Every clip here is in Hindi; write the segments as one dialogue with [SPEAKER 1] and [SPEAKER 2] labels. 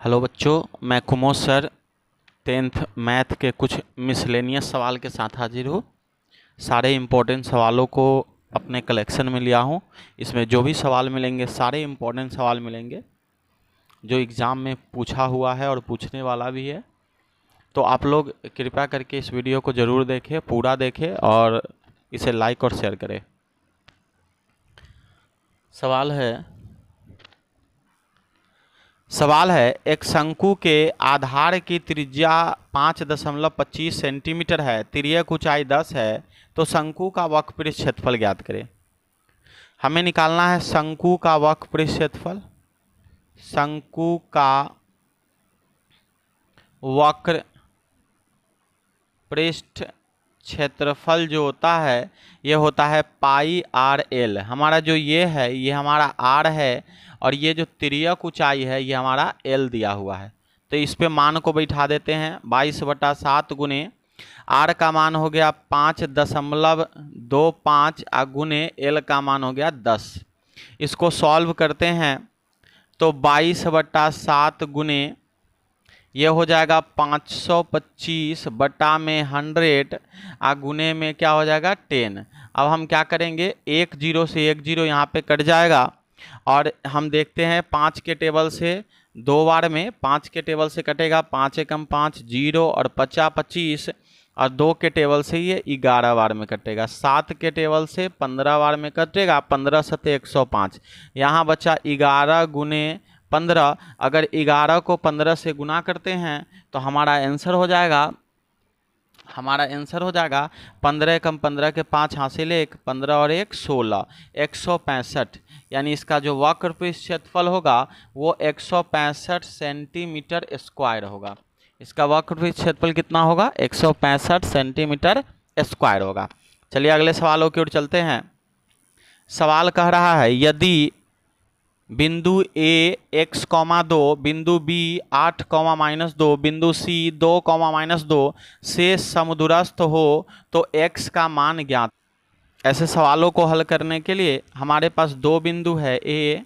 [SPEAKER 1] हेलो बच्चों, मैं कुमोद सर 10th मैथ के कुछ मिसलेनियस सवाल के साथ हाजिर हूँ। सारे इम्पोर्टेंट सवालों को अपने कलेक्शन में लिया हूँ। इसमें जो भी सवाल मिलेंगे सारे इम्पोर्टेंट सवाल मिलेंगे जो एग्ज़ाम में पूछा हुआ है और पूछने वाला भी है। तो आप लोग कृपया करके इस वीडियो को ज़रूर देखें, पूरा देखें और इसे लाइक और शेयर करें। सवाल है एक शंकु के आधार की त्रिज्या 5.25 सेंटीमीटर है, तिर्यक ऊंचाई 10 है, तो शंकु का वक्रपृष्ठ क्षेत्रफल ज्ञात करें। हमें निकालना है शंकु का वक्रपृष्ठ क्षेत्रफल। शंकु का वक्रपृष्ठ क्षेत्रफल जो होता है ये होता है पाई आर एल। हमारा जो ये है ये हमारा आर है और ये जो तिर्यक ऊंचाई है ये हमारा एल दिया हुआ है। तो इस पे मान को बैठा देते हैं 22/7 गुने आर का मान हो गया 5.25 गुने एल का मान हो गया 10। इसको सॉल्व करते हैं तो 22/7 गुने ये हो जाएगा 525 बटा में 100 गुने में क्या हो जाएगा 10। अब हम क्या करेंगे, एक जीरो से एक जीरो यहाँ पे कट जाएगा और हम देखते हैं 5 के टेबल से 2 बार में 5 के टेबल से कटेगा 5 एकम 5 जीरो और 50 25 और 2 के टेबल से ये 11 बार में कटेगा। 7 के टेबल से 15 बार में कटेगा 15 सते 105। यहाँ बचा 11 गुने 15। अगर 11 को 15 से गुना करते हैं तो हमारा आंसर हो जाएगा 15 एकम 15 के 5 हासिल 1, 15 और 1 16, 165। यानी इसका जो वक्रपृष्ठ क्षेत्रफल होगा वो 165 सेंटीमीटर स्क्वायर होगा। इसका वक्रपृष्ठ क्षेत्रफल कितना होगा, 165 सेंटीमीटर स्क्वायर होगा। चलिए अगले सवालों की ओर चलते हैं। सवाल कह रहा है यदि बिंदु ए x,2, बिंदु बी 8,-2, बिंदु सी 2,-2 से समदूरस्थ हो तो x का मान ज्ञात। ऐसे सवालों को हल करने के लिए हमारे पास दो बिंदु है a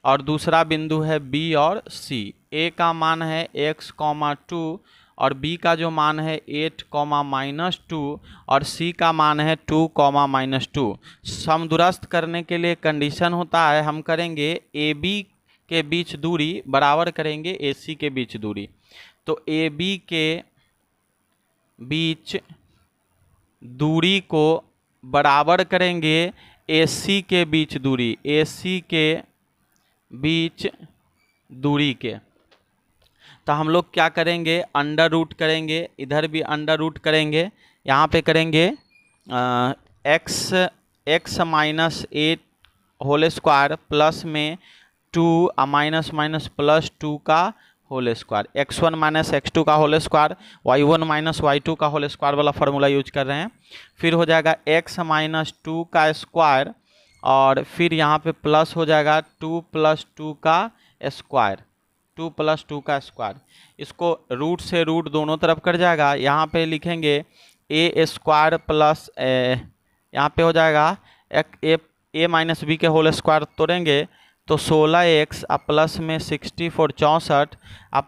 [SPEAKER 1] और दूसरा बिंदु है b और c। a का मान है x,2 और b का जो मान है 8,-2 और c का मान है 2,-2। समदूरस्थ करने के लिए कंडीशन होता है हम करेंगे AB के बीच दूरी बराबर करेंगे AC के बीच दूरी। तो AB के बीच दूरी को बराबर करेंगे AC के बीच दूरी, AC के बीच दूरी के। तो हम लोग क्या करेंगे, अंडर रूट करेंगे, इधर भी अंडर रूट करेंगे, यहाँ पे करेंगे x minus 8 whole square plus में 2 माइनस माइनस प्लस 2 का whole square, x1 minus x2 का whole square, y1 minus y2 का होल स्क्वायर वाला फार्मूला यूज कर रहे हैं। फिर हो जाएगा x माइनस 2 का स्क्वायर और फिर यहाँ पे प्लस हो जाएगा 2 + 2 का स्क्वायर, 2 + 2 का स्क्वायर। इसको रूट से रूट दोनों तरफ कट जाएगा। यहाँ पे लिखेंगे a स्क्वायर प्लस यहाँ पे हो जाएगा a माइनस बी के होल स्क्वायर तोड़ेंगे तो 16x प्लस में 64 64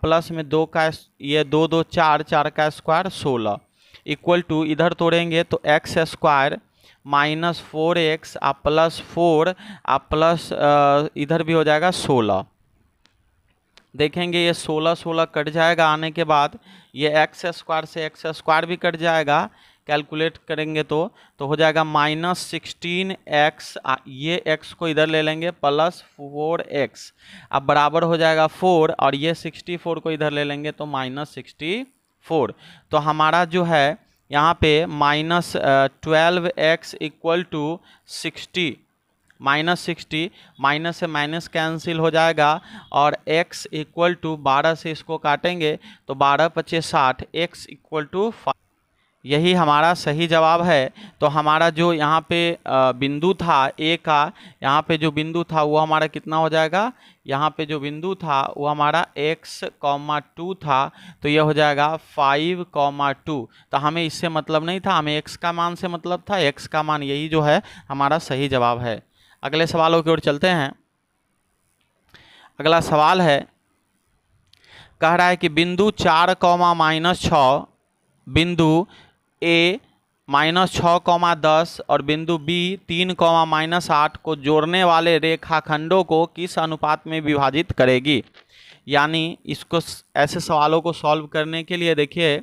[SPEAKER 1] प्लस में 2 का ये 2 2 4 4 का स्क्वायर 16 इक्वल टू इधर तोड़ेंगे तो x square minus 4x plus 4 plus इधर भी हो जाएगा 16। देखेंगे ये 16 16 कट जाएगा, आने के बाद ये x स्क्वायर से x स्क्वायर भी कट जाएगा। कैलकुलेट करेंगे तो हो जाएगा -16x, ये x को इधर ले लेंगे प्लस 4x, अब बराबर हो जाएगा 4 और ये 64 को इधर ले लेंगे तो -64। तो हमारा जो है यहाँ पे -12x इक्वल टू 60, -60 माइनस से माइनस कैंसिल हो जाएगा और x इक्वल टू 12 से इसको काटेंगे तो 12 × 25 = 60, x इक्वल टू 5। यही हमारा सही जवाब है। तो हमारा जो यहाँ पे बिंदु था a का, यहाँ पे जो बिंदु था वो हमारा कितना हो जाएगा, यहाँ पे जो बिंदु था वो हमारा x,2 था तो ये हो जाएगा 5,2। तो हमें इससे मतलब नहीं था, हमें x का मान से मतलब था। x का मान यही जो है हमारा सही जवाब है। अगले सवालों की ओर चलते हैं। अगला सवाल है कह रहा है कि बिंदु 4, -6, बिंदु ए -6, 10 और बिंदु बी 3, -8 को जोड़ने वाले रेखाखंडों को किस अनुपात में विभाजित करेगी। यानी इसको ऐसे सवालों को सॉल्व करने के लिए देखिए,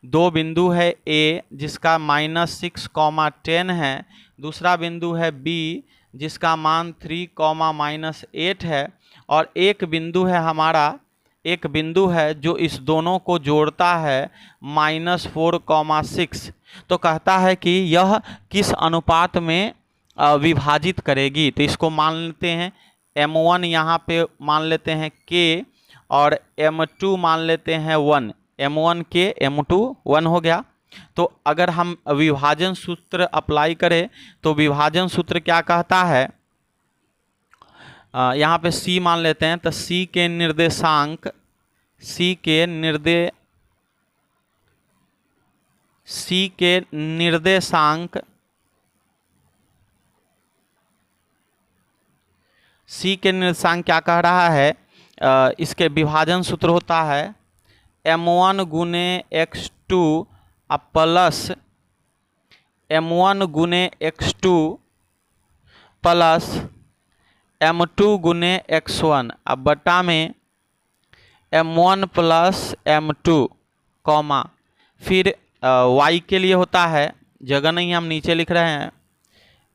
[SPEAKER 1] दो बिंदु है ए जिसका -6, 10 है, दूसरा बिंदु है बी जिसका मान 3, -8 है, और एक बिंदु है हमारा, एक बिंदु है जो इस दोनों को जोड़ता है -4, 6। तो कहता है कि यह किस अनुपात में विभाजित करेगी। तो इसको मान लेते हैं m1 यहाँ पे मान लेते हैं k और m2 मान लेते हैं 1, m1 k m2 1 हो गया। तो अगर हम विभाजन सूत्र अप्लाई करें तो विभाजन सूत्र क्या कहता है, यहाँ पे c मान लेते हैं, तो c के निर्देशांक क्या कह रहा है, इसके विभाजन सूत्र होता है m1 गुने x2 प्लस m1 गुने x2 प्लस m2 गुने x1 अब बटा में m1 प्लस m2 कॉमा, फिर y के लिए होता है, जगह नहीं हम नीचे लिख रहे हैं,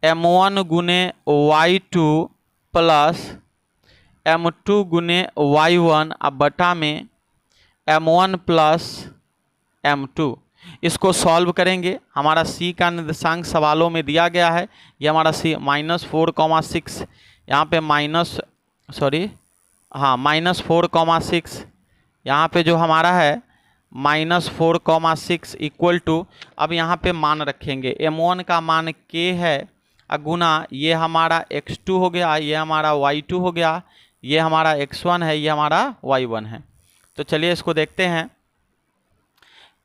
[SPEAKER 1] m1 गुने y2 प्लस m2 गुने y1 अब बटा में m1 प्लस m2। इसको सॉल्व करेंगे, हमारा c का निर्देशांक सवालों में दिया गया है, ये हमारा c -4, 6, यहाँ पे -4, 6, यहाँ पे जो हमारा है -4, 6 इक्वल टू, अब यहाँ पे मान रखेंगे m1 का मान k है, गुना ये हमारा x2 हो गया, ये हमारा y2 हो गया, ये हमारा x1 है, ये हमारा y1 है। तो चलिए इसको देखते हैं,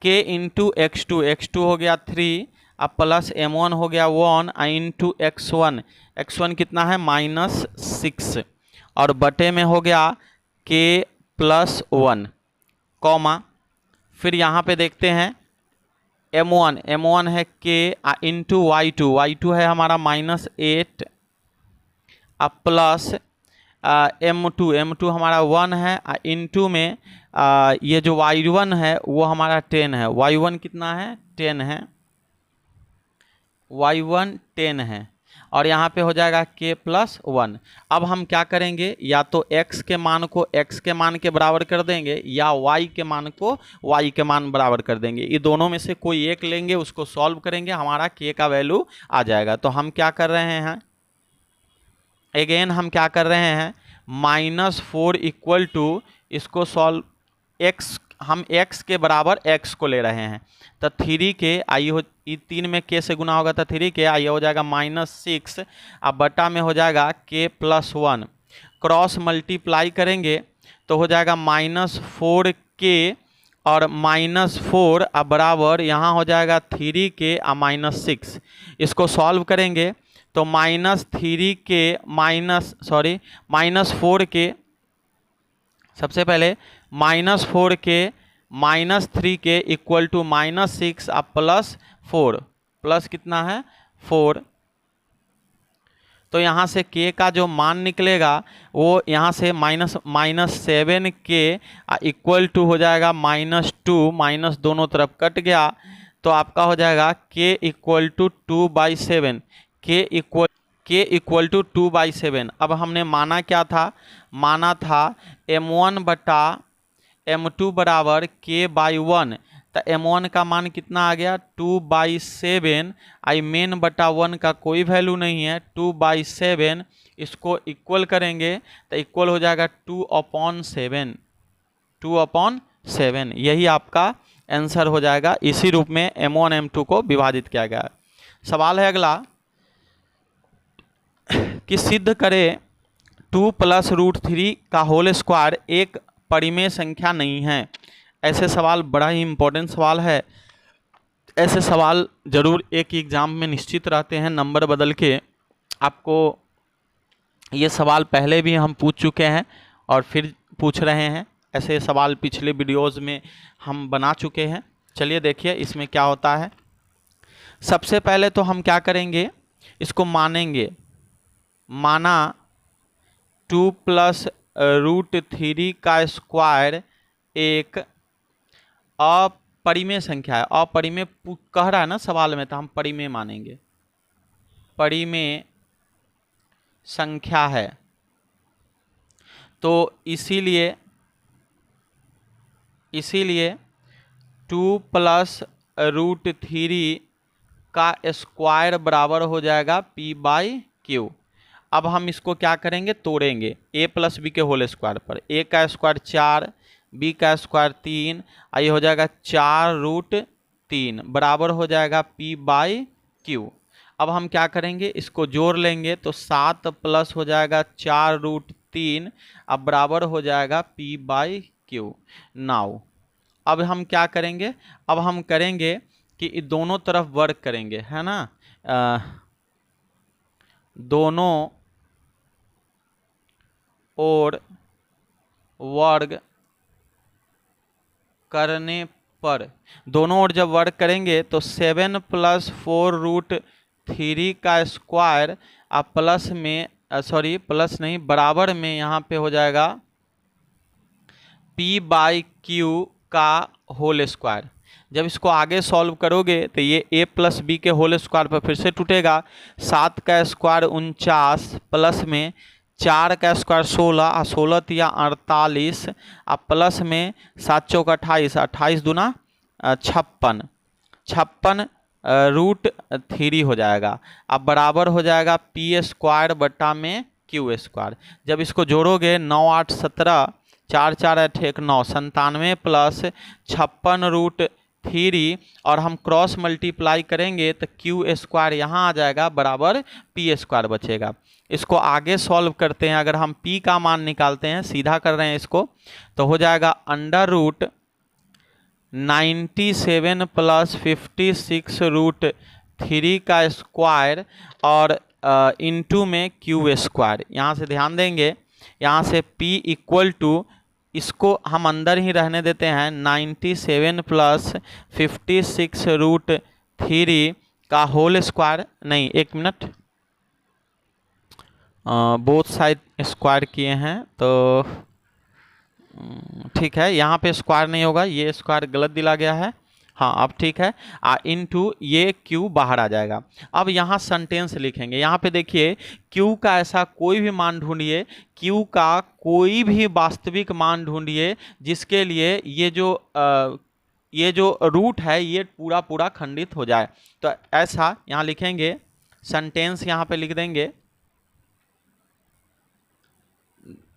[SPEAKER 1] k इंटू x2 हो गया 3, अब प्लस m1 हो गया 1 इंटू x1 कितना है -6, और बटे में हो गया k प्लस 1 कॉमा, फिर यहाँ पे देखते हैं m1 है k इंटू y2 है हमारा -8, अब प्लस m2 हमारा 1 है, इंटू में ये जो y1 है वो हमारा 10 है, y1 कितना है 10 है, y1 10 है, और यहाँ पे हो जाएगा k प्लस 1। अब हम क्या करेंगे, या तो x के मान को x के मान के बराबर कर देंगे या y के मान को y के मान बराबर कर देंगे, ये दोनों में से कोई एक लेंगे, उसको सॉल्व करेंगे, हमारा k का वैल्यू आ जाएगा। तो हम क्या कर रहे हैं, अगेन हम क्या कर रहे हैं, -4 इक्वल टू, इसको सॉल्व x, हम x के बराबर x को ले रहे हैं, तो 3k आई हो, 3 में k से गुना होगा तो 3k आई हो जाएगा -6, अब बटा में हो जाएगा k प्लस 1, क्रॉस मल्टीप्लाई करेंगे तो हो जाएगा -4k और -4 अब बराबर यहाँ हो जाएगा 3k और -6, इसको सॉल्व करेंगे तो -4k सबसे पहले -4k -3k इक्वल टू -6 अब प्लस 4, प्लस कितना है 4, तो यहाँ से k का जो मान निकलेगा वो यहाँ से -7k इक्वल टू हो जाएगा -2, माइनस दोनों तरफ कट गया, तो आपका हो जाएगा k equal to 2/7, k equal to 2/7। अब हमने माना क्या था, माना था m1 बटा m2 बराबर k/1, तो m1 का मान कितना आ गया 2/7, आई मेन बटा 1 का कोई वैल्यू नहीं है, 2/7, इसको इक्वल करेंगे तो इक्वल हो जाएगा 2/7, यही आपका आंसर हो जाएगा। इसी रूप में m1 m2 को विभाजित किया गया। सवाल है अगला कि सिद्ध करें 2 + √3 का होल स्क्वायर एक परिमेय संख्या नहीं है। ऐसे सवाल बड़ा ही इम्पोर्टेंट सवाल है, ऐसे सवाल जरूर एक एग्जाम में निश्चित रहते हैं, नंबर बदल के आपको ये सवाल पहले भी हम पूछ चुके हैं और फिर पूछ रहे हैं, ऐसे सवाल पिछले वीडियोज़ में हम बना चुके हैं। चलिए देखिए इसमें क्या होता है। सबसे पहले तो हम क्या करेंगे, इसको मानेंगे। माना 2 प्लस √3 का स्क्वायर एक अपरिमेय संख्या है। अपरिमेय कह रहा है ना सवाल में, तो हम परिमेय मानेंगे। परिमेय संख्या है, तो इसीलिए 2 प्लस √3 का स्क्वायर बराबर हो जाएगा p/q। अब हम इसको क्या करेंगे, तोड़ेंगे a प्लस बी के होल स्क्वायर पर। a का स्क्वायर 4, b का स्क्वायर 3, ये हो जाएगा 4√3 बराबर हो जाएगा p/q। अब हम क्या करेंगे, इसको जोड़ लेंगे तो 7 प्लस हो जाएगा 4√3, अब बराबर हो जाएगा p/q। नाउ अब हम क्या करेंगे, अब हम करेंगे कि दोनों तरफ वर्ग करेंगे, है ना। दोनों ओर वर्ग करने पर, दोनों ओर जब वर्ग करेंगे तो 7 प्लस 4√3 का स्क्वायर अब प्लस में प्लस नहीं, बराबर में यहाँ पे हो जाएगा p/q का होल स्क्वायर। जब इसको आगे सॉल्व करोगे तो ये a प्लस बी के होल स्क्वायर पर फिर से टूटेगा। 7 का स्क्वायर 49 प्लस में 4 का स्क्वायर 16 और 16 तिया 48, अब प्लस में 7 चौक 28, 28 दूना 56, 56 √3 हो जाएगा। अब बराबर हो जाएगा p² बटा में q²। जब इसको जोड़ोगे 9 8 17, 4 4 8 1 9, 97 प्लस 56√3 और हम क्रॉस मल्टीप्लाई करेंगे तो q² यहाँ आ जाएगा बराबर p² बचेगा। इसको आगे सॉल्व करते हैं। अगर हम p का मान निकालते हैं, सीधा कर रहे हैं इसको, तो हो जाएगा √97 प्लस 56√3 का स्क्वायर और इंटू में q²। यहाँ से ध्यान देंगे, यहाँ से p इक्वल टू, इसको हम अंदर ही रहने देते हैं, 97 प्लस 56√3 का होल स्क्वायर। नहीं, एक मिनट, बोथ साइड स्क्वायर किए हैं तो ठीक है, यहाँ पे स्क्वायर नहीं होगा, ये स्क्वायर गलत दिला गया है। हाँ अब ठीक है, इनटू ये q बाहर आ जाएगा। अब यहाँ सेंटेंस लिखेंगे। यहाँ पे देखिए q का ऐसा कोई भी मान ढूंढिए, q का कोई भी वास्तविक मान ढूंढिए जिसके लिए ये जो रूट है ये पूरा पूरा खंडित हो जाए। तो ऐसा यहाँ लिखेंगे, सेंटेंस यहाँ पे लिख देंगे।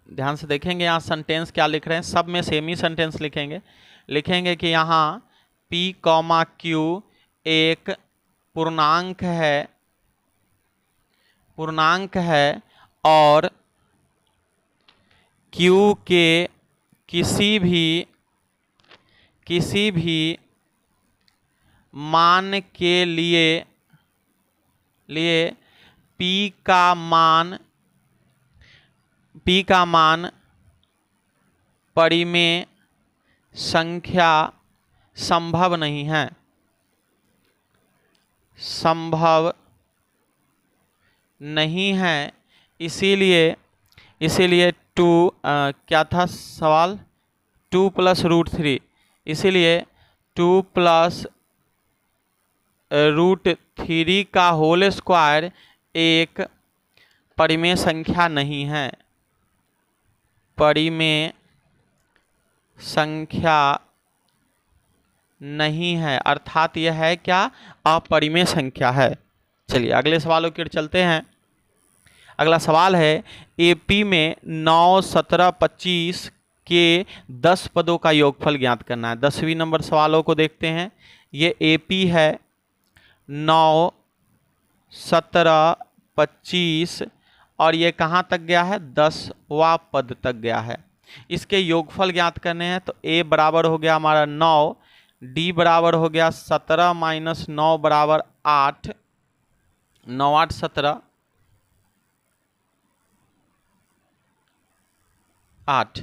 [SPEAKER 1] ध्यान से देखेंगे यहाँ सेंटेंस क्या लिख रहे हैं, सब में सेम ही सेंटेंस लिखेंगे कि यहाँ p, q एक पूर्णांक है और q के किसी भी मान के लिए p का मान परिमेय संख्या संभव नहीं है। इसीलिए 2 क्या था सवाल, 2 प्लस √3, इसीलिए 2 प्लस √3 का होल स्क्वायर एक परिमेय संख्या नहीं है। परिमेय संख्या नहीं है, अर्थात यह है क्या, अपरिमेय संख्या है। चलिए अगले सवालों की ओर चलते हैं। अगला सवाल है, एपी में 9, 17, 25 के 10 पदों का योगफल ज्ञात करना है। 10वीं नंबर सवालों को देखते हैं। ये एपी है, 9, 17, 25 और ये कहाँ तक गया है, 10वां पद तक गया है। इसके योगफल ज्ञात करने हैं। तो a बराबर हो गया हमारा 9, d बराबर हो गया 17 माइनस 9 बराबर 8, 9 8 17, 8।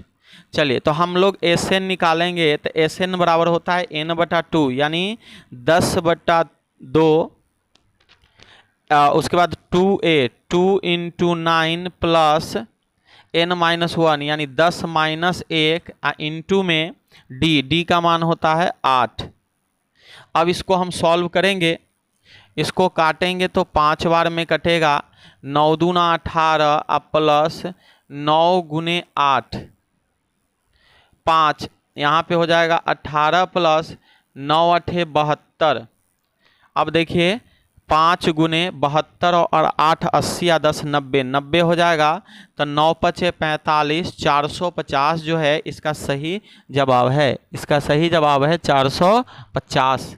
[SPEAKER 1] चलिए तो हम लोग एस एन निकालेंगे, तो एस एन बराबर होता है एन बटा टू, यानी 10/2, उसके बाद 2a 2 इंटू 9 प्लस n-1 यानी 10 माइनस 1 इंटू में डी का मान होता है 8। अब इसको हम सॉल्व करेंगे, इसको काटेंगे तो 5 बार में कटेगा, 9 दूना 18 अब प्लस 9 गुने 8 5, यहाँ पे हो जाएगा 18 प्लस 9 8 72। अब देखिए 5 गुने 72 और 8 80 या 10 90, 90 हो जाएगा, तो 9 पचे 45, 450 जो है इसका सही जवाब है। इसका सही जवाब है 450,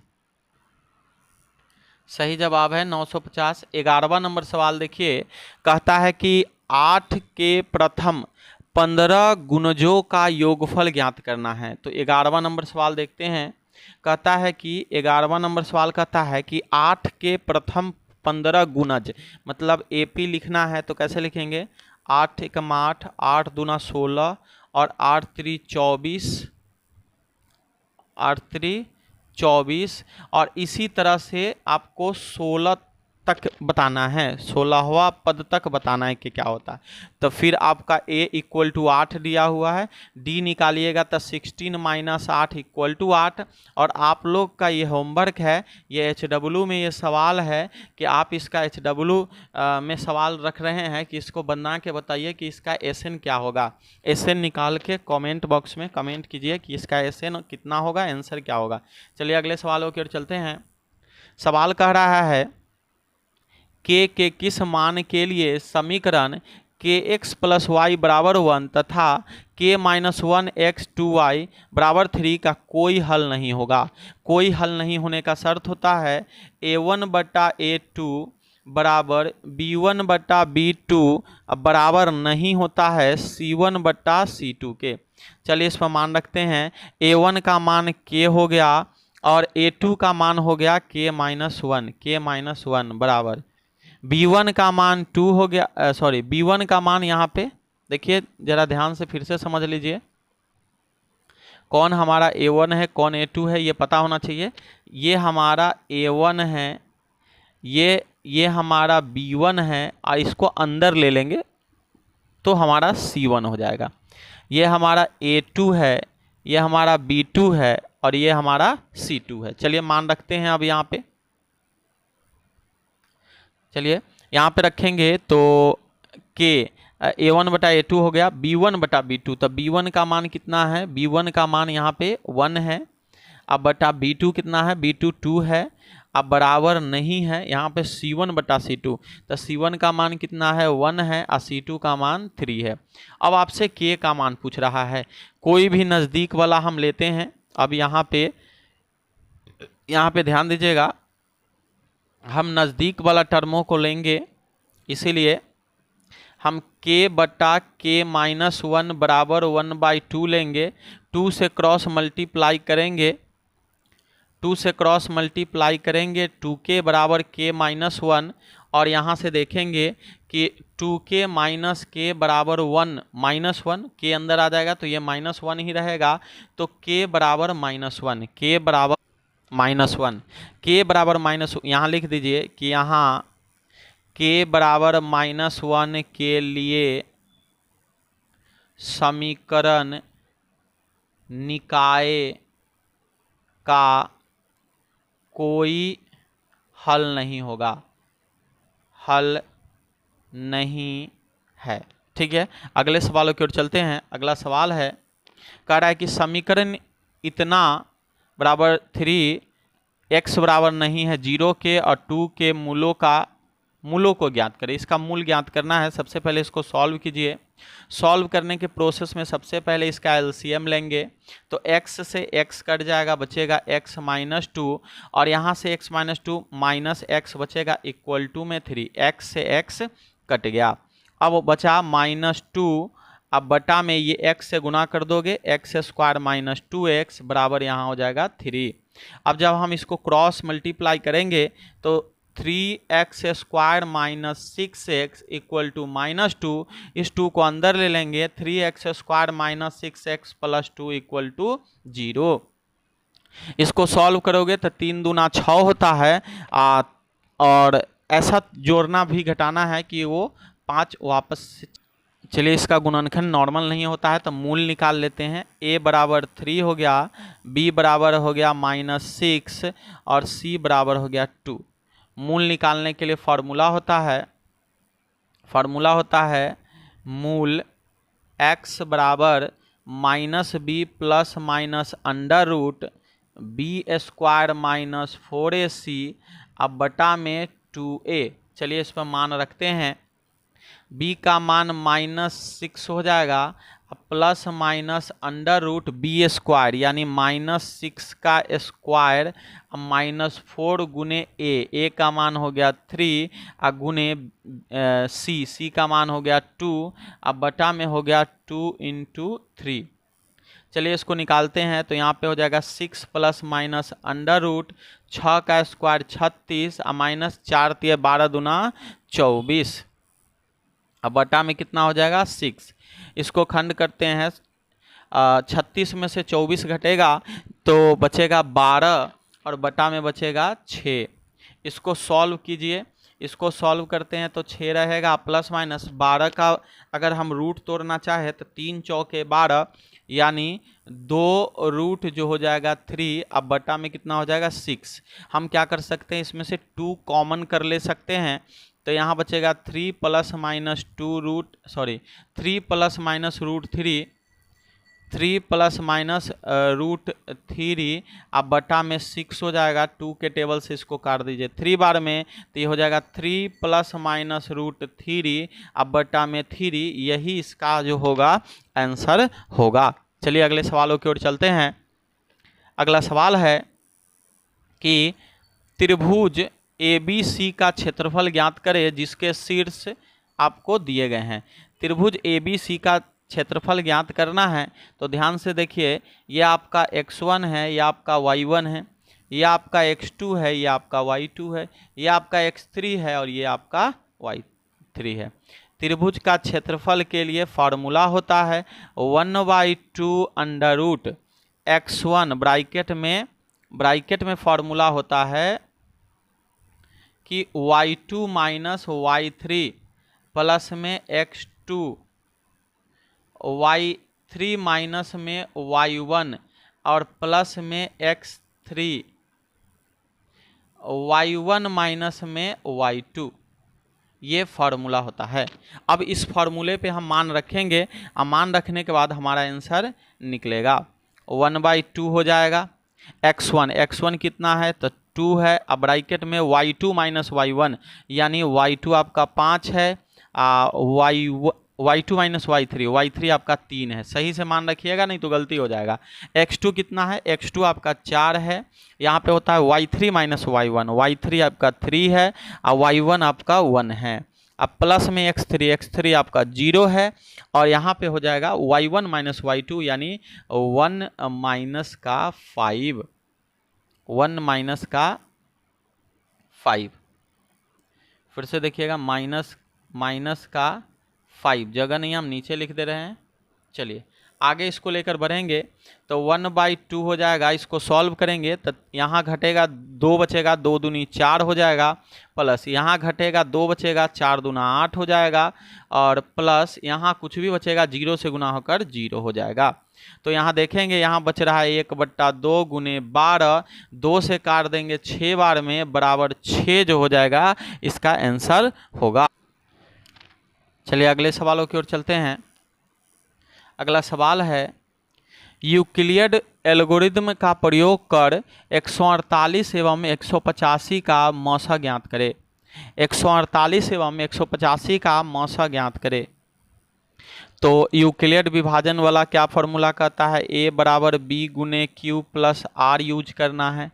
[SPEAKER 1] सही जवाब है 950। 11वां नंबर सवाल देखिए, कहता है कि 8 के प्रथम 15 गुणजों का योगफल ज्ञात करना है। तो 11वां नंबर सवाल देखते हैं, कहता है कि 11वां नंबर सवाल कहता है कि 8 के प्रथम 15 गुणज, मतलब एपी लिखना है तो कैसे लिखेंगे, 8 एकम 8, 8 दूना 16 और 8 3 24, 8 3 24, और इसी तरह से आपको 16 तक बताना है, 16वां पद तक बताना है कि क्या होता है। तो फिर आपका a इक्वल टू 8 दिया हुआ है, d निकालिएगा तो 16 माइनस 8 इक्वल टू 8। और आप लोग का ये होमवर्क है, ये HW में ये सवाल है कि आप इसका HW में सवाल रख रहे हैं कि इसको बना के बताइए कि इसका SN क्या होगा। SN निकाल के कमेंट बॉक्स में कमेंट कीजिए कि इसका SN कितना होगा, आंसर क्या होगा। चलिए अगले सवालों की ओर चलते हैं। सवाल कह रहा है के किस मान के लिए समीकरण kx प्लस वाई बराबर 1 तथा k माइनस 1 x 2y बराबर 3 का कोई हल नहीं होगा। कोई हल नहीं होने का शर्त होता है a1 बटा a2 बराबर b1 बटा b2 बराबर नहीं होता है c1 बटा c2 के। चलिए इस पर मान रखते हैं, a1 का मान k हो गया और a2 का मान हो गया k माइनस 1 बराबर b1 का मान 2 हो गया, सॉरी b1 का मान यहाँ पे देखिए जरा ध्यान से फिर से समझ लीजिए, कौन हमारा a1 है कौन a2 है ये पता होना चाहिए। ये हमारा a1 है, ये हमारा b1 है, और इसको अंदर ले लेंगे तो हमारा c1 हो जाएगा। ये हमारा a2 है, ये हमारा b2 है और ये हमारा c2 है। चलिए मान रखते हैं अब यहाँ पे, चलिए यहाँ पे रखेंगे तो k a1 बटा a2 हो गया, b1 बटा b2, तो b1 का मान कितना है, b1 का मान यहाँ पे 1 है, अब बटा b2 कितना है, b2 2 है, अब बराबर नहीं है यहाँ पे c1 बटा c2, तो c1 का मान कितना है 1 है और c2 का मान 3 है। अब आपसे k का मान पूछ रहा है, कोई भी नज़दीक वाला हम लेते हैं। अब यहाँ पे ध्यान दीजिएगा, हम नज़दीक वाला टर्मों को लेंगे, इसीलिए हम k बटा k माइनस 1 बराबर 1/2 लेंगे। 2 से क्रॉस मल्टीप्लाई करेंगे, 2 से क्रॉस मल्टीप्लाई करेंगे 2k बराबर k माइनस 1, और यहाँ से देखेंगे कि 2k माइनस k बराबर 1 माइनस 1, k अंदर आ जाएगा तो ये माइनस 1 ही रहेगा, तो k बराबर -1, k बराबर -1, k बराबर माइनस, यहाँ लिख दीजिए कि यहाँ k बराबर -1 के लिए समीकरण निकाय का कोई हल नहीं होगा, हल नहीं है। ठीक है, अगले सवालों की ओर चलते हैं। अगला सवाल है, कह रहा है कि समीकरण इतना बराबर 3 x बराबर नहीं है 0 के और 2 के मूलों को ज्ञात करें। इसका मूल ज्ञात करना है। सबसे पहले इसको सॉल्व कीजिए। सॉल्व करने के प्रोसेस में सबसे पहले इसका एलसीएम लेंगे, तो x से x कट जाएगा, बचेगा x माइनस 2, और यहाँ से x माइनस 2 माइनस x बचेगा इक्वल टू में 3, x से x कट गया। अब बचा -2, अब बटा में ये x से गुना कर दोगे, x स्क्वायर माइनस 2x बराबर यहाँ हो जाएगा 3। अब जब हम इसको क्रॉस मल्टीप्लाई करेंगे तो 3x² minus 6x equal to -2। इस 2 को अंदर ले लेंगे, 3x² minus 6x plus 2 equal to 0। इसको सॉल्व करोगे तो 3 दूना 6 होता है, और ऐसा जोड़ना भी घटाना है कि वो 5 वापस। चलिए, इसका गुणनखंड नॉर्मल नहीं होता है तो मूल निकाल लेते हैं। a बराबर 3 हो गया, b बराबर हो गया -6 और c बराबर हो गया 2। मूल निकालने के लिए फार्मूला होता है मूल x बराबर -b plus minus under root b² minus 4ac अब बटा में 2a। चलिए इस पर मान रखते हैं। b का मान -6 हो जाएगा, plus minus under root b² यानी -6 का स्क्वायर -4 गुने a का मान हो गया 3 गुने c का मान हो गया 2 अब बटा में हो गया 2 × 3। चलिए इसको निकालते हैं तो यहाँ पे हो जाएगा 6 प्लस माइनस अंडर रूट 6 का स्क्वायर 36 माइनस 4 × 12 दूना 24 अब बटा में कितना हो जाएगा 6। इसको खंड करते हैं, 36 में से 24 घटेगा तो बचेगा 12 और बटा में बचेगा 6। इसको सॉल्व कीजिए, इसको सॉल्व करते हैं तो 6 रहेगा प्लस माइनस 12 का अगर हम रूट तोड़ना चाहे तो 3 चौके 12 यानी 2 रूट जो हो जाएगा 3 अब बटा में कितना हो जाएगा 6। हम क्या कर सकते हैं, इसमें से 2 कॉमन कर ले सकते हैं तो यहाँ बचेगा 3 प्लस माइनस रूट 3 अब बटा में 6 हो जाएगा। 2 के टेबल से इसको काट दीजिए 3 बार में तो ये हो जाएगा 3 प्लस माइनस रूट 3 अब बटा में 3। यही इसका जो होगा आंसर होगा। चलिए अगले सवालों की ओर चलते हैं। अगला सवाल है कि त्रिभुज ABC का क्षेत्रफल ज्ञात करें जिसके शीर्ष आपको दिए गए हैं। त्रिभुज ABC का क्षेत्रफल ज्ञात करना है तो ध्यान से देखिए, ये आपका x1 है, ये आपका y1 है, ये आपका x2 है, ये आपका y2 है, ये आपका x3 है और ये आपका y3 है। त्रिभुज का क्षेत्रफल के लिए फार्मूला होता है 1/2 अंडर रूट x1 ब्रैकेट में फार्मूला होता है कि y2 माइनस y3 प्लस में x2 y3 माइनस में y1 और प्लस में x3 y1 माइनस में y2, ये फार्मूला होता है। अब इस फार्मूले पे हम मान रखेंगे और मान रखने के बाद हमारा आंसर निकलेगा 1/2 हो जाएगा। x1 कितना है तो 2 है, अब ब्रैकेट में y2 माइनस y1 यानी y2 आपका 5 है, y2 माइनस y3 आपका 3 है। सही से मान रखिएगा नहीं तो गलती हो जाएगा। x2 कितना है, x2 आपका 4 है, यहाँ पे होता है y3 माइनस y3 आपका 3 है और y1 आपका 1 है। अब प्लस में x3 आपका 0 है और यहाँ पे हो जाएगा y1 माइनस y2 यानी 1 माइनस का 5, 1 माइनस का 5। फिर से देखिएगा माइनस का 5, जगह नहीं हम नीचे लिख दे रहे हैं। चलिए आगे इसको लेकर बढ़ेंगे तो 1/2 हो जाएगा। इसको सॉल्व करेंगे तो यहाँ घटेगा 2 बचेगा, 2 दूनी 4 हो जाएगा, प्लस यहाँ घटेगा 2 बचेगा, 4 दूना 8 हो जाएगा और प्लस यहाँ कुछ भी बचेगा 0 से गुना होकर 0 हो जाएगा। तो यहाँ देखेंगे यहाँ बच रहा है 1/2 गुने 12, 2 से काट देंगे 6 बार में बराबर 6 जो हो जाएगा इसका आंसर होगा। चलिए अगले सवालों की ओर चलते हैं। अगला सवाल है यूक्लिड एल्गोरिदम का प्रयोग कर 148 एवं 185 का मौसा ज्ञात करें। 148 एवं 185 का मौसा ज्ञात करें। तो यूक्लिड विभाजन वाला क्या फॉर्मूला कहता है, a बराबर b गुने q प्लस r यूज करना है।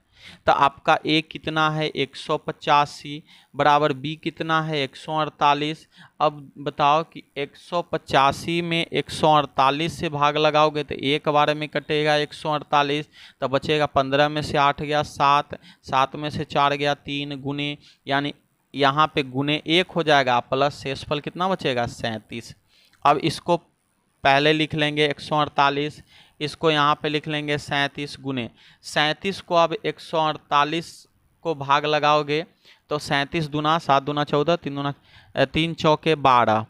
[SPEAKER 1] तो आपका ए कितना है 185 बराबर बी कितना है 148। अब बताओ कि 185 में 148 से भाग लगाओगे तो एक बार में कटेगा 148, तो बचेगा 15 में से 8 गया 7, 7 में से 4 गया 3 गुने, यानी यहाँ पे गुने 1 हो जाएगा प्लस शेषफल कितना बचेगा 37। अब इसको पहले लिख लेंगे 148, इसको यहाँ पे लिख लेंगे 37 गुने 37 को अब 148 को भाग लगाओगे तो 37 दूना 7 दूना 14, 3 दूना 3 चौके 12,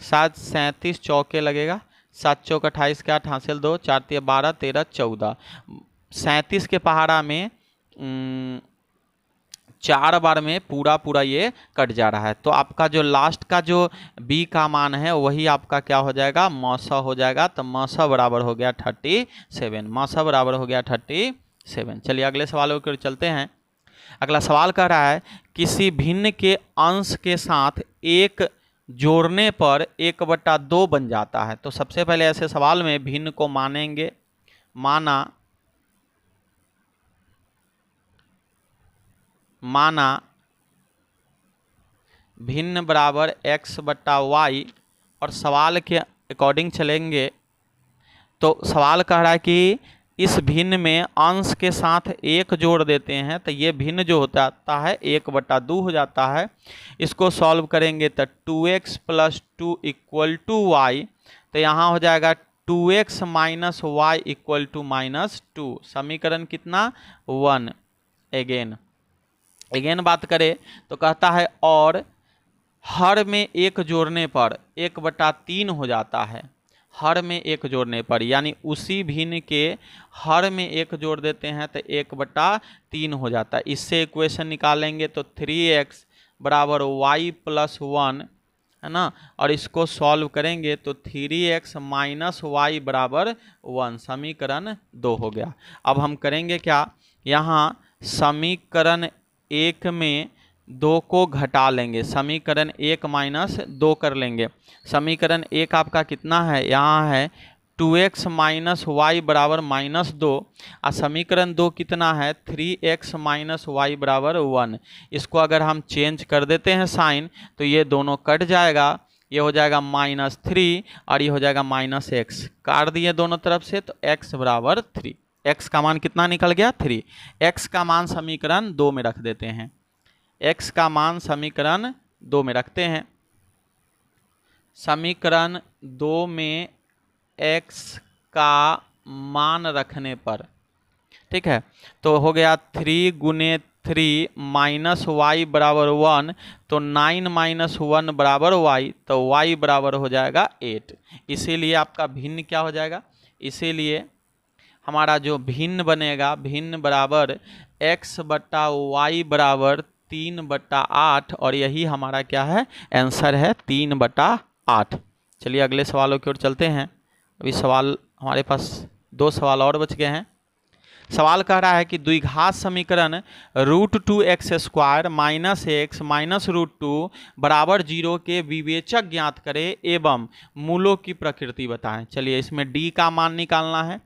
[SPEAKER 1] 7 37 चौके लगेगा, 7 चौक 28 के 8 हासिल 2, 4 3 12 13 14, 37 के पहाड़ा में 4 बार में पूरा ये कट जा रहा है। तो आपका जो लास्ट का जो बी का मान है वही आपका क्या हो जाएगा मौसा हो जाएगा। तो मौसा बराबर हो गया 37, मौसा बराबर हो गया 37। चलिए अगले सवालों की ओर चलते हैं। अगला सवाल कह रहा है किसी भिन्न के अंश के साथ एक जोड़ने पर 1/2 बन जाता है। तो सबसे पहले ऐसे सवाल में भिन्न को मानेंगे, माना भिन्न बराबर x/y और सवाल के अकॉर्डिंग चलेंगे। तो सवाल कह रहा है कि इस भिन्न में अंश के साथ एक जोड़ देते हैं तो ये भिन्न जो होता है 1/2 हो जाता है। इसको सॉल्व करेंगे तो 2x + 2 = y, तो यहाँ हो जाएगा 2x - y = -2। समीकरण कितना 1। अगेन बात करें तो कहता है और हर में एक जोड़ने पर 1/3 हो जाता है। हर में एक जोड़ने पर यानी उसी भिन्न के हर में एक जोड़ देते हैं तो 1/3 हो जाता है। इससे इक्वेशन निकालेंगे तो 3x = y + 1 है ना, और इसको सॉल्व करेंगे तो 3x - y = 1, समीकरण 2 हो गया। अब हम करेंगे क्या, यहाँ समीकरण 1 में 2 को घटा लेंगे, समीकरण 1 - 2 कर लेंगे। समीकरण 1 आपका कितना है, यहाँ है 2x - y = -2 और समीकरण 2 कितना है 3x - y = 1। इसको अगर हम चेंज कर देते हैं साइन तो ये दोनों कट जाएगा, ये हो जाएगा -3 और ये हो जाएगा -x, काट दिए दोनों तरफ से तो x = 3। x का मान कितना निकल गया 3। x का मान समीकरण 2 में रख देते हैं, x का मान समीकरण 2 में रखते हैं। समीकरण 2 में x का मान रखने पर, ठीक है, तो हो गया 3 × 3 - y = 1, तो 9 - 1 = y, तो y बराबर हो जाएगा 8। इसीलिए आपका भिन्न क्या हो जाएगा, इसीलिए हमारा जो भिन्न बनेगा भिन्न बराबर x/y = 3/8 और यही हमारा क्या है आंसर है 3/8। चलिए अगले सवालों की ओर चलते हैं। अभी सवाल हमारे पास 2 सवाल और बच गए हैं। सवाल कह रहा है कि द्विघात समीकरण √2x² - x -√2 = 0 के विवेचक ज्ञात करें एवं मूलों की प्रकृति बताएं। चलिए इसमें d का मान निकालना है,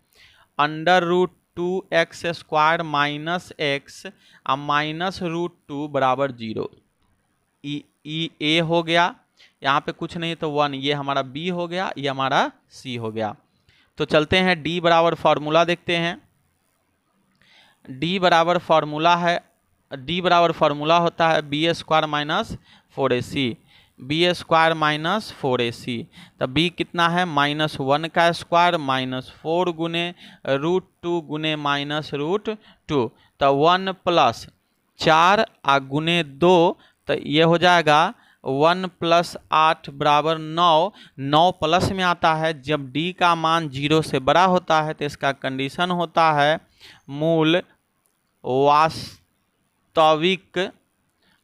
[SPEAKER 1] √2x² - x -√2 = 0। ए हो गया, यहाँ पे कुछ नहीं तो 1, ये हमारा बी हो गया, ये हमारा सी हो गया। तो चलते हैं डी बराबर फॉर्मूला देखते हैं। डी बराबर फॉर्मूला है, डी बराबर फॉर्मूला होता है b² - 4ac, b² - 4ac। तो b कितना है -1 का स्क्वायर -4 गुने √2 गुने -√2, तो 1 + 4 गुने 2, तो ये हो जाएगा 1 + 8 = 9। 9 प्लस में आता है, जब d का मान 0 से बड़ा होता है तो इसका कंडीशन होता है मूल वास्तविक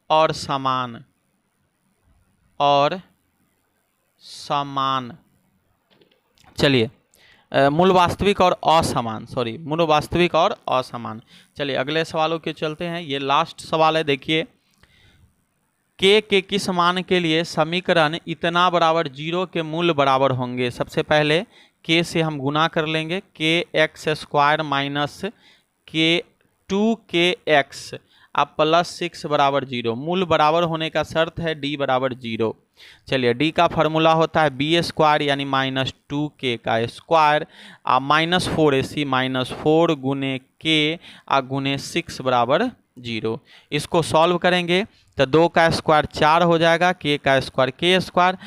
[SPEAKER 1] और समान। चलिए मूल वास्तविक और असमान, मूल वास्तविक और असमान। चलिए अगले सवालों के चलते हैं। ये लास्ट सवाल है, देखिए के किस मान के लिए समीकरण इतना बराबर 0 के मूल बराबर होंगे। सबसे पहले के से हम गुना कर लेंगे, k x² - k 2kx अब प्लस 6 बराबर 0। मूल बराबर होने का शर्त है d बराबर 0। चलिए d का फॉर्मूला होता है बी स्क्वायर यानी -2k का स्क्वायर -4ac -4 गुने k गुने 6 बराबर 0। इसको सॉल्व करेंगे तो 2 का स्क्वायर 4 हो जाएगा, k का स्क्वायर k स्क्वायर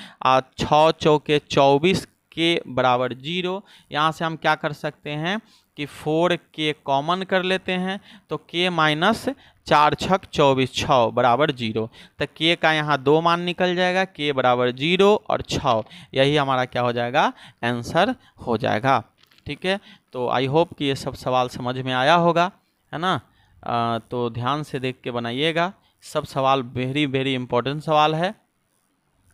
[SPEAKER 1] 6 चौके 24 k बराबर 0। यहाँ से हम क्या कर सकते हैं कि 4k कॉमन कर लेते हैं तो k माइनस 4 छक 24 6 बराबर 0। तो k का यहाँ 2 मान निकल जाएगा, k बराबर 0 और 6, यही हमारा क्या हो जाएगा आंसर हो जाएगा। ठीक है, तो आई होप कि ये सब सवाल समझ में आया होगा, है ना। तो ध्यान से देख के बनाइएगा, सब सवाल वेरी वेरी इंपॉर्टेंट सवाल है।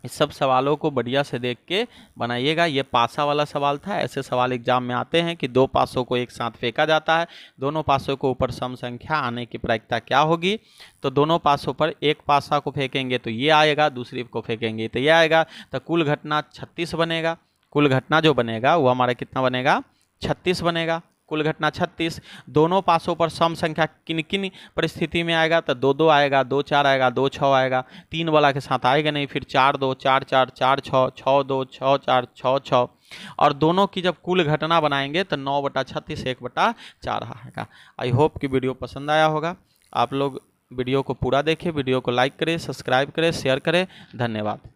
[SPEAKER 1] इस सब सवालों को बढ़िया से देख के बनाइएगा। ये पासा वाला सवाल था, ऐसे सवाल एग्जाम में आते हैं कि 2 पासों को एक साथ फेंका जाता है, दोनों पासों को ऊपर सम संख्या आने की प्रायिकता क्या होगी। तो दोनों पासों पर एक पासा को फेंकेंगे तो ये आएगा, दूसरी को फेंकेंगे तो ये आएगा, तो कुल घटना 36 बनेगा। कुल घटना जो बनेगा वो हमारा कितना बनेगा 36 बनेगा। कुल घटना 36। दोनों पासों पर सम संख्या किन किन परिस्थिति में आएगा तो 2 2 आएगा, 2 4 आएगा, 2 6 आएगा, 3 वाला के साथ आएगा नहीं, फिर 4 2 4 4 4 6 6 2 6 4 6 6। और दोनों की जब कुल घटना बनाएंगे तो 9/36 1/4 आएगा। आई होप कि वीडियो पसंद आया होगा। आप लोग वीडियो को पूरा देखें, वीडियो को लाइक करें, सब्सक्राइब करें, शेयर करें। धन्यवाद।